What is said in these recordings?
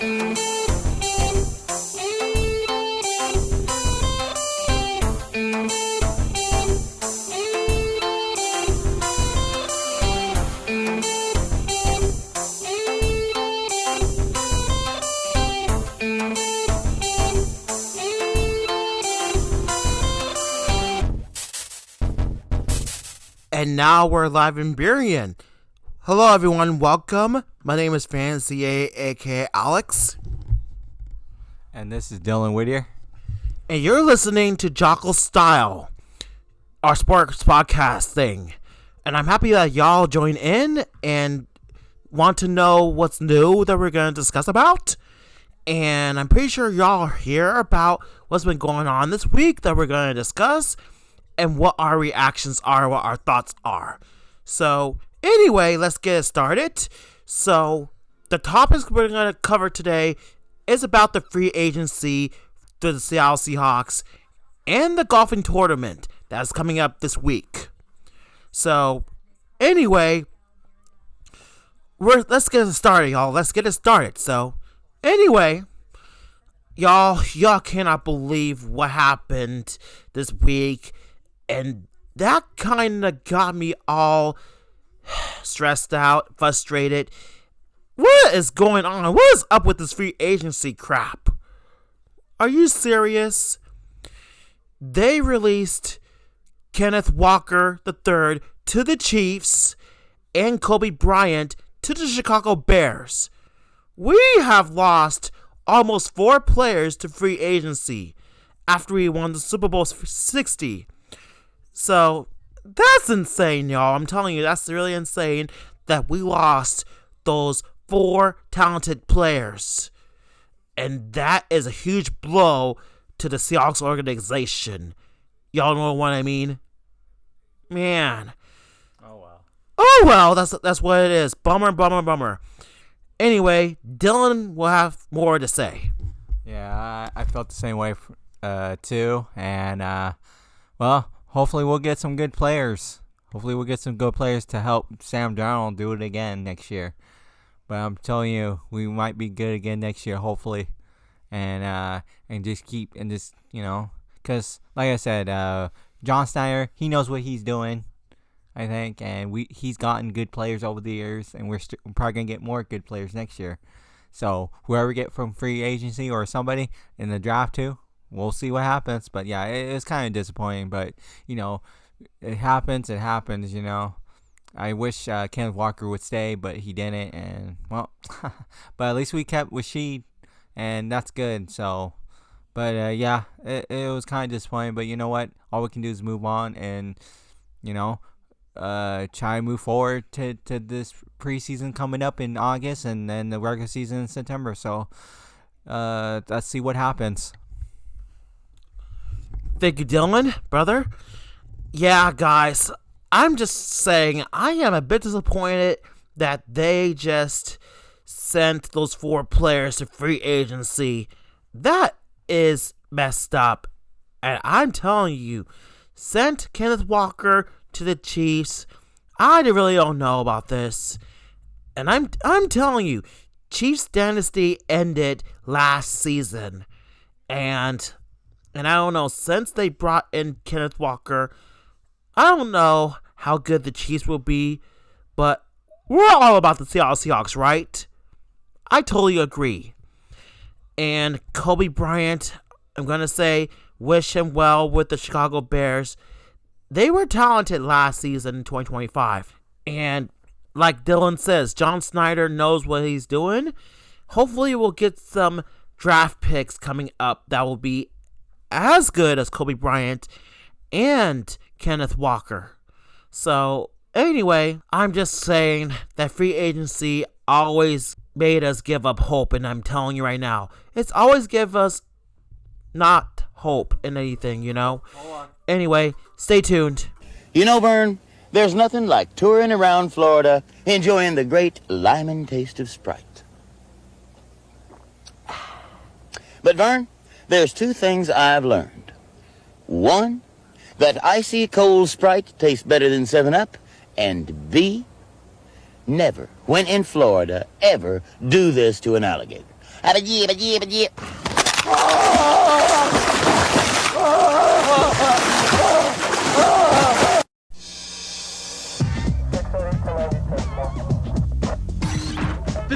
And now we're live in Burien. Hello everyone, welcome. My name is Fancy A, aka Alex. And this is Dillon Whittier. And you're listening to Jockle Style, our sports podcast thing. And I'm happy that y'all join in and want to know what's new that we're going to discuss about. And I'm pretty sure y'all hear about what's been going on this week that we're going to discuss. And what our reactions are, what our thoughts are. So, anyway, let's get it started. So, the topics we're going to cover today is about the free agency for the Seattle Seahawks and the golfing tournament that's coming up this week. So, anyway, let's get it started, y'all. Let's get it started. So, anyway, y'all cannot believe what happened this week. And that kind of got me all stressed out, frustrated. What is going on? What is up with this free agency crap? Are you serious? They released Kenneth Walker III to the Chiefs and Kobe Bryant to the Chicago Bears. We have lost almost 4 players to free agency after we won the Super Bowl 60. So, that's insane, y'all. I'm telling you, that's really insane that we lost those 4 talented players. And that is a huge blow to the Seahawks organization. Y'all know what I mean? Man. Oh well, that's what it is. Bummer. Anyway, Dillon will have more to say. Yeah, I felt the same way too. And, hopefully we'll get some good players. Hopefully we'll get some good players to help Sam Darnold do it again next year. But I'm telling you, we might be good again next year, hopefully. And just keep, and just, because like I said, John Snyder, he knows what he's doing, I think. And he's gotten good players over the years, and we're probably going to get more good players next year. So whoever we get from free agency or somebody in the draft too, we'll see what happens. But yeah, it's kind of disappointing. But, it happens. I wish Kenneth Walker would stay, but he didn't. And, well, but at least we kept Rashid, and that's good. So, but, it was kind of disappointing. But you know what? All we can do is move on and, try and move forward to this preseason coming up in August and then the regular season in September. So, let's see what happens. Thank you, Dillon, brother. Yeah, guys, I'm just saying I am a bit disappointed that they just sent those 4 players to free agency. That is messed up. And I'm telling you, sent Kenneth Walker to the Chiefs. I really don't know about this. And I'm telling you, Chiefs dynasty ended last season. And I don't know, since they brought in Kenneth Walker, I don't know how good the Chiefs will be, but we're all about the Seattle Seahawks, right? I totally agree. And Kobe Bryant, I'm going to say, wish him well with the Chicago Bears. They were talented last season in 2025. And like Dillon says, John Snyder knows what he's doing. Hopefully we'll get some draft picks coming up that will be as good as Kobe Bryant and Kenneth Walker. So, anyway, I'm just saying that free agency always made us give up hope, and I'm telling you right now, it's always give us not hope in anything, Hold on. Anyway, stay tuned. Vern, there's nothing like touring around Florida, enjoying the great lemon taste of Sprite. But, Vern, there's 2 things I've learned. 1, that icy cold Sprite tastes better than 7-Up. And B, never, when in Florida, ever do this to an alligator. This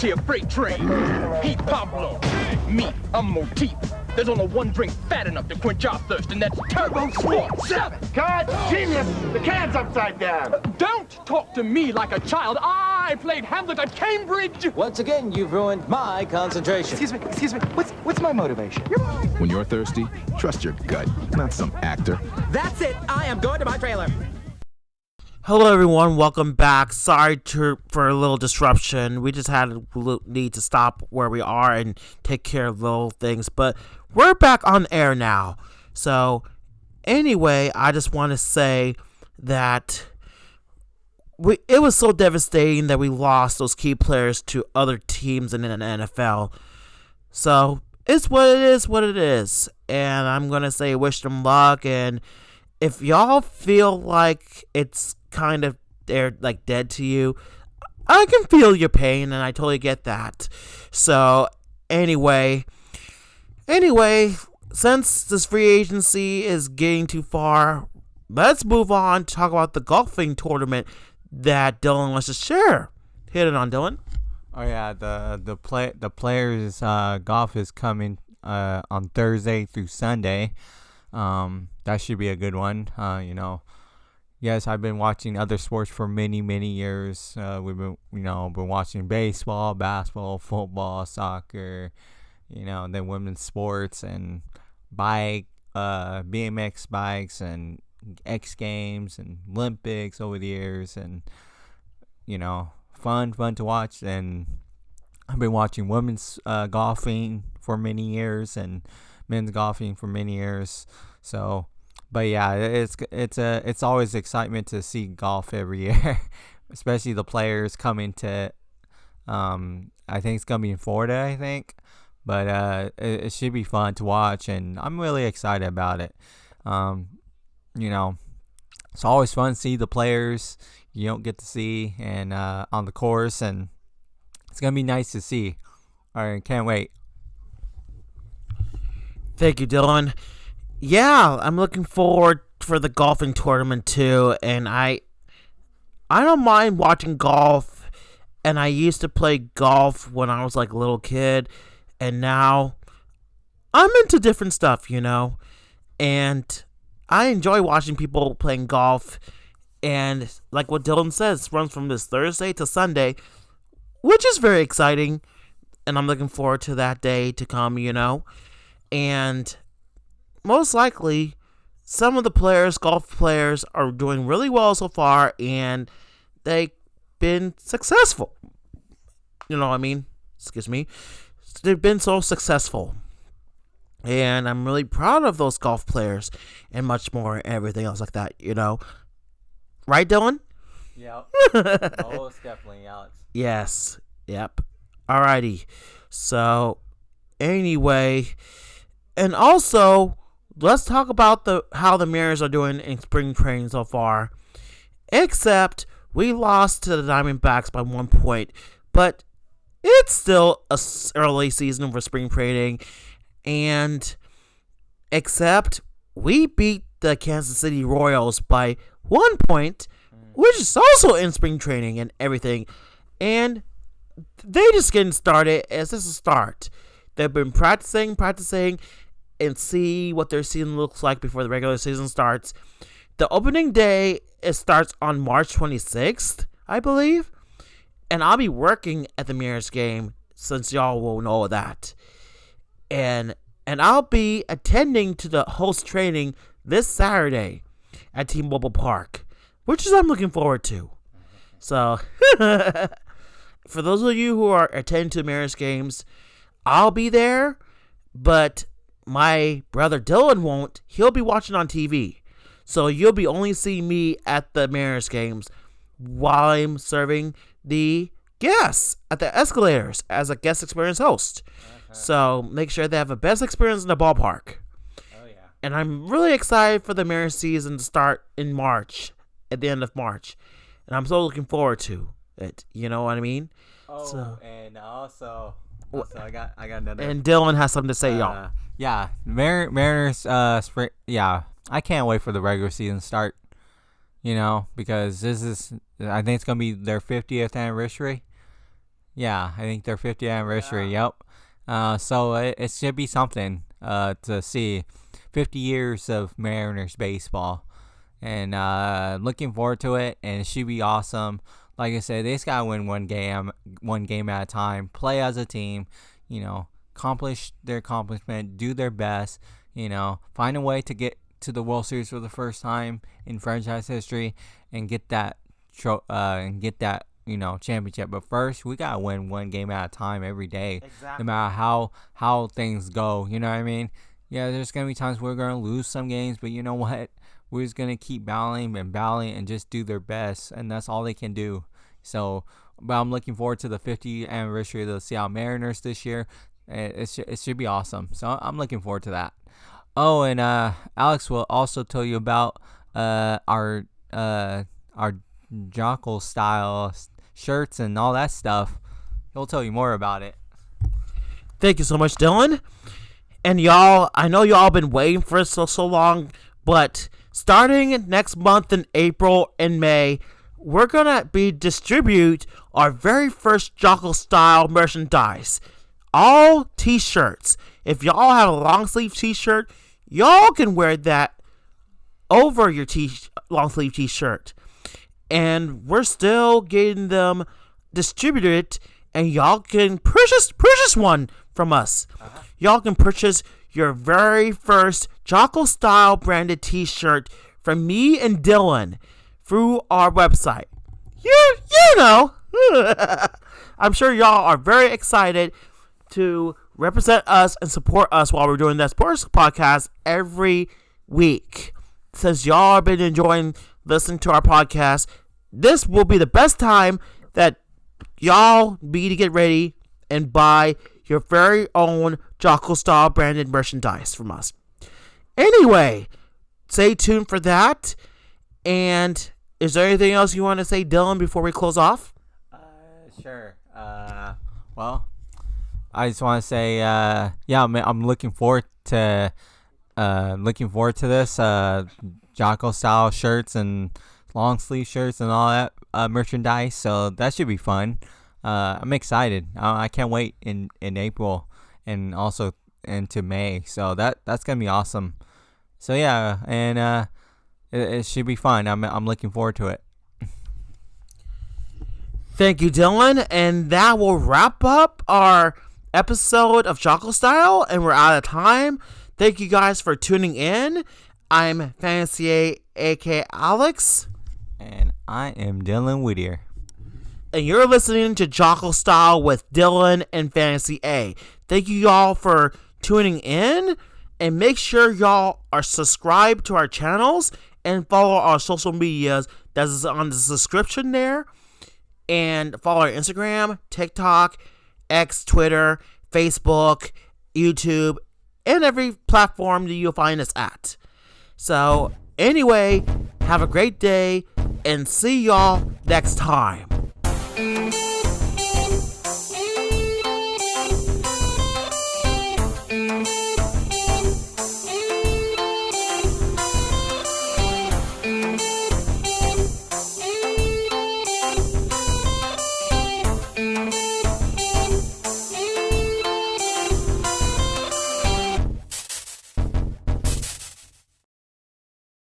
here freight train, heat Pablo, me, I'm Motif. There's only one drink fat enough to quench our thirst, and that's Turbo Sport 7. Cut! Genius! The can's upside down! Don't talk to me like a child. I played Hamlet at Cambridge. Once again, you've ruined my concentration. Excuse me. What's my motivation? When you're thirsty, trust your gut, not some actor. That's it. I am going to my trailer. Hello everyone, welcome back. Sorry for a little disruption. We just had a need to stop where we are and take care of little things, but we're back on air now. So anyway, I just want to say that it was so devastating that we lost those key players to other teams in the NFL. So it's what it is. And I'm going to say wish them luck, and if y'all feel like it's kind of they're like dead to you, I can feel your pain and I totally get that. So anyway, since this free agency is getting too far, let's move on to talk about the golfing tournament that Dillon wants to share. Hit it on, Dillon. Oh yeah, the players golf is coming on Thursday through Sunday. That should be a good one. Yes, I've been watching other sports for many years. We've been watching baseball, basketball, football, soccer, then women's sports and BMX bikes and X Games and Olympics over the years, and fun to watch. And I've been watching women's golfing for many years and men's golfing for many years. So. But yeah, it's always excitement to see golf every year, especially the players coming to. I think it's gonna be in Florida, I think, but it should be fun to watch, and I'm really excited about it. It's always fun to see the players you don't get to see and on the course, and it's gonna be nice to see. All right, can't wait. Thank you, Dillon. Yeah, I'm looking forward for the golfing tournament too, and I don't mind watching golf, and I used to play golf when I was like a little kid, and now I'm into different stuff, and I enjoy watching people playing golf, and like what Dillon says, runs from this Thursday to Sunday, which is very exciting, and I'm looking forward to that day to come, and most likely, some of the golf players, are doing really well so far, and they've been successful. You know what I mean? Excuse me. They've been so successful. And I'm really proud of those golf players and much more, and everything else like that, Right, Dillon? Yep. Most definitely, Alex. Yes. Yep. Alrighty. So, anyway, and also, let's talk about how the Mariners are doing in spring training so far. Except we lost to the Diamondbacks by 1 point, but it's still a early season for spring training. And except we beat the Kansas City Royals by 1 point, which is also in spring training and everything. And they just getting started as this is a start. They've been practicing, and see what their season looks like before the regular season starts. The opening day, it starts on March 26th, I believe. And I'll be working at the Mariners game, since y'all will know that. And I'll be attending to the host training this Saturday at T-Mobile Park, which is I'm looking forward to. So, for those of you who are attending to the Mariners games, I'll be there, but my brother Dillon won't. He'll be watching on TV. So you'll be only seeing me at the Mariners games while I'm serving the guests at the escalators as a guest experience host. So make sure they have the best experience in the ballpark. Oh yeah. And I'm really excited for the Mariners season to start in March, at the end of March. And I'm so looking forward to it. You know what I mean? Oh, and also So I got another. And Dillon has something to say, y'all. Yeah, Mariners. Spring. Yeah, I can't wait for the regular season start. Because I think it's gonna be their 50th anniversary. Yeah, I think their 50th anniversary. Yeah. Yep. So it should be something to see. 50 years of Mariners baseball, and looking forward to it. And it should be awesome. Like I said, they just gotta win one game at a time. Play as a team. Accomplish their accomplishment. Do their best. Find a way to get to the World Series for the first time in franchise history, and get that championship. But first, we gotta win one game at a time every day. Exactly. No matter how things go. You know what I mean? Yeah, there's gonna be times we're gonna lose some games, but you know what? We're just gonna keep battling and just do their best, and that's all they can do. So, but I'm looking forward to the 50th anniversary of the Seattle Mariners this year. It should be awesome. So I'm looking forward to that. Oh, and Alex will also tell you about our Jockle style shirts and all that stuff. He'll tell you more about it. Thank you so much, Dillon. And y'all, I know y'all been waiting for it so long, but starting next month in April and May, we're gonna distribute our very first Jockle style merchandise. All t-shirts. If y'all have a long sleeve t-shirt, y'all can wear that over your long sleeve t-shirt. And we're still getting them distributed, and y'all can purchase one from us. Y'all can purchase your very first Jockle style branded t-shirt from me and Dillon through our website. You know. I'm sure y'all are very excited to represent us and support us while we're doing that sports podcast every week. Since y'all have been enjoying listening to our podcast, this will be the best time that y'all be to get ready and buy your very own Jockle style branded merchandise from us. Anyway, stay tuned for that. And is there anything else you want to say, Dillon, before we close off? Sure. Well, I just want to say, I'm looking forward to this Jockle style shirts and long sleeve shirts and all that merchandise. So that should be fun. I'm excited. I can't wait in April and also into May. So that's gonna be awesome. So yeah, and it should be fun. I'm looking forward to it. Thank you, Dillon. And that will wrap up our episode of Jockle Style, and we're out of time. Thank you guys for tuning in. I'm Fantasy A, aka Alex. And I am Dylan Whittier. And you're listening to Jockle Style with Dillon and Fantasy A. Thank you y'all for tuning in. And make sure y'all are subscribed to our channels and follow our social medias. That is on the description there. And follow our Instagram, TikTok, X, Twitter, Facebook, YouTube, and every platform that you'll find us at. So, anyway, have a great day, and see y'all next time.